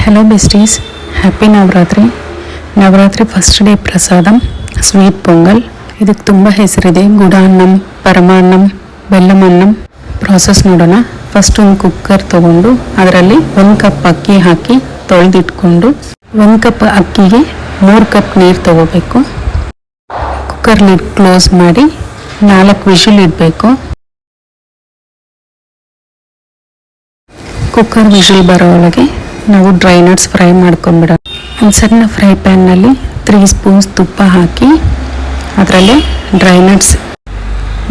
Hello besties, happy Navaratri. Navaratri first day prasadam sweet pongal. ಇದಕ್ಕೆ ತುಂಬ ಹೆಸರಿದೆ. ಗುಡಾನ್ನಂ, ಪರಮಾನ್ನಂ, ಬೆಲ್ಲಮನ್ನಂ. ಪ್ರಾಸೆಸ್ ನೋಡೋಣ. ಫಸ್ಟ್ ಒಂದು ಕುಕ್ಕರ್ ತೊಗೊಂಡು ಅದರಲ್ಲಿ 1 ಕಪ್ ಅಕ್ಕಿ ಹಾಕಿ ತೊಳೆದಿಟ್ಕೊಂಡು 1 ಕಪ್ ಅಕ್ಕಿಗೆ 3 ಕಪ್ ನೀರು ತಗೋಬೇಕು. ಕುಕ್ಕರ್ ಲಿಡ್ ಕ್ಲೋಸ್ ಮಾಡಿ 4 ವಿಷಿಲ್ ಇಡಬೇಕು. ಕುಕ್ಕರ್ ವಿಷಿಲ್ ಬರೋ ಒಳಗೆ ನಾವು ಡ್ರೈ ನಟ್ಸ್ ಫ್ರೈ ಮಾಡ್ಕೊಂಡ್ಬಿಡೋಣ. ಒಂದು ಸಣ್ಣ ಫ್ರೈ ಪ್ಯಾನ್ನಲ್ಲಿ 3 ಸ್ಪೂನ್ಸ್ ತುಪ್ಪ ಹಾಕಿ ಅದರಲ್ಲಿ ಡ್ರೈ ನಟ್ಸ್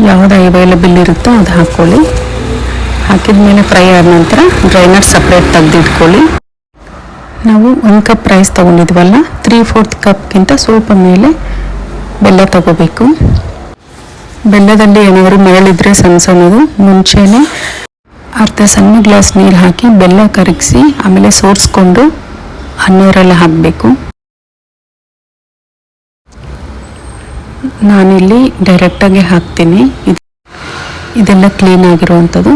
ಯಾವುದು ಅವೈಲೇಬಲ್ ಇರುತ್ತೋ ಅದು ಹಾಕ್ಕೊಳ್ಳಿ. ಹಾಕಿದ ಮೇಲೆ ಫ್ರೈ ಆದ ನಂತರ ಡ್ರೈ ನಟ್ಸ್ ಸಪ್ರೇಟ್ ತೆಗೆದಿಟ್ಕೊಳ್ಳಿ. ನಾವು 1 ಕಪ್ ರೈಸ್ ತೊಗೊಂಡಿದ್ವಲ್ಲ, 3/4 ಕಪ್ಗಿಂತ ಸ್ವಲ್ಪ ಮೇಲೆ ಬೆಲ್ಲ ತಗೋಬೇಕು. ಬೆಲ್ಲದಲ್ಲಿ ಏನಾದರೂ ಮರಳಿದ್ರೆ ಸಣ್ಣದು ಮುಂಚೆನೇ ಅರ್ಧ ಸಣ್ಣ ಗ್ಲಾಸ್ ನೀರು ಹಾಕಿ ಬೆಲ್ಲ ಕರಗಿಸಿ ಆಮೇಲೆ ಸೋರಿಸ್ಕೊಂಡು ಅನ್ನೂರಲ್ಲಿ ಹಾಕಬೇಕು. ನಾನಿಲ್ಲಿ ಡೈರೆಕ್ಟಾಗಿ ಹಾಕ್ತೀನಿ. ಇದೆಲ್ಲ ಕ್ಲೀನ್ ಆಗಿರುವಂಥದ್ದು.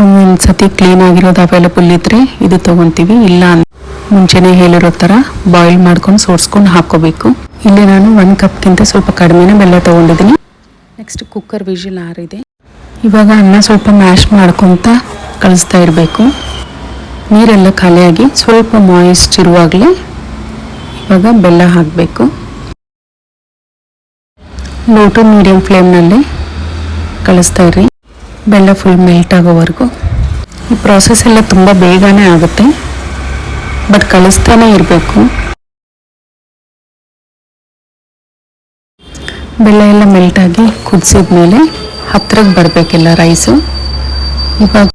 ಒಂದೊಂದು ಸತಿ ಕ್ಲೀನ್ ಆಗಿರೋದು ಅವೈಲೇಬಲ್ ಇದ್ದರೆ ಇದು ತೊಗೊತೀವಿ, ಇಲ್ಲ ಮುಂಚೆನೇ ಹೇಳಿರೋ ಥರ ಬಾಯ್ಲ್ ಮಾಡ್ಕೊಂಡು ಸೋರಿಸ್ಕೊಂಡು ಹಾಕ್ಕೋಬೇಕು. ಇಲ್ಲಿ ನಾನು 1 ಕಪ್ಗಿಂತ ಸ್ವಲ್ಪ ಕಡಿಮೆನೇ ಬೆಲ್ಲ ತೊಗೊಂಡಿದ್ದೀನಿ. ನೆಕ್ಸ್ಟ್ ಕುಕ್ಕರ್ ವಿಷಿಲ್ ಆರಿದೆ. ಇವಾಗ ಅನ್ನ ಸ್ವಲ್ಪ ಮ್ಯಾಶ್ ಮಾಡ್ಕೊತ ಕಳಿಸ್ತಾ ಇರಬೇಕು. ನೀರೆಲ್ಲ ಖಾಲಿಯಾಗಿ ಸ್ವಲ್ಪ ಮಾಯಿಸ್ಟ್ ಇರುವಾಗಲೇ ಇವಾಗ ಬೆಲ್ಲ ಹಾಕಬೇಕು. ಲೋ ಟು ಮೀಡಿಯಮ್ ಫ್ಲೇಮ್ನಲ್ಲೇ ಕಳಿಸ್ತಾ ಇರಿ, ಬೆಲ್ಲ ಫುಲ್ ಮೆಲ್ಟ್ ಆಗೋವರೆಗೂ. ಈ ಪ್ರಾಸೆಸ್ ಎಲ್ಲ ತುಂಬ ಬೇಗನೆ ಆಗುತ್ತೆ, ಬಟ್ ಕಳಿಸ್ತಾನೆ ಇರಬೇಕು. ಬೆಲ್ಲ ಎಲ್ಲ ಮೆಲ್ಟಾಗಿ ಕುದಿಸಿದ ಮೇಲೆ ಹತ್ತಿರಕ್ಕೆ ಬರಬೇಕಿಲ್ಲ ರೈಸು. ಇವಾಗ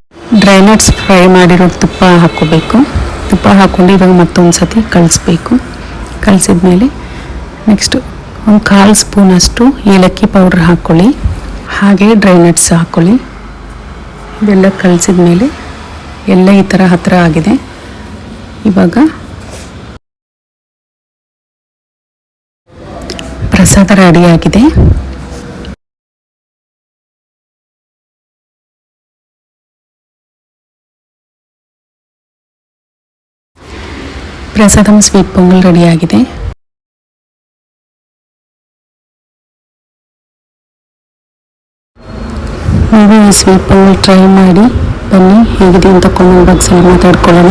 ಡ್ರೈ ನಟ್ಸ್ ಫ್ರೈ ಮಾಡಿರೋ ತುಪ್ಪ ಹಾಕ್ಕೋಬೇಕು. ತುಪ್ಪ ಹಾಕ್ಕೊಂಡು ಇವಾಗ ಮತ್ತೊಂದು ಸತಿ ಕಳಿಸ್ಬೇಕು. ಕಲಿಸಿದ ಮೇಲೆ ನೆಕ್ಸ್ಟು ಒಂದು 1/4 ಸ್ಪೂನಷ್ಟು ಏಲಕ್ಕಿ ಪೌಡ್ರ್ ಹಾಕ್ಕೊಳ್ಳಿ. ಹಾಗೆ ಡ್ರೈ ನಟ್ಸ್ ಹಾಕ್ಕೊಳ್ಳಿ. ಇದೆಲ್ಲ ಕಲಿಸಿದ ಮೇಲೆ ಎಲ್ಲ ಈ ಥರ ಹತ್ತಿರ ಆಗಿದೆ. ಇವಾಗ ಪ್ರಸಾದ ರೆಡಿಯಾಗಿದೆ. ಪ್ರಸಾದಂ ಸ್ವೀಟ್ ಪೊಂಗಲ್ ರೆಡಿಯಾಗಿದೆ. ನೀವು ಈ ಸ್ವೀಟ್ ಪೊಂಗಲ್ ಟ್ರೈ ಮಾಡಿ ಬನ್ನಿ. ಹೇಗಿದೆ ಅಂತ ಕಾಮೆಂಟ್ ಬಾಕ್ಸಲ್ಲಿ ಮಾತಾಡ್ಕೊಳ್ಳೋಣ.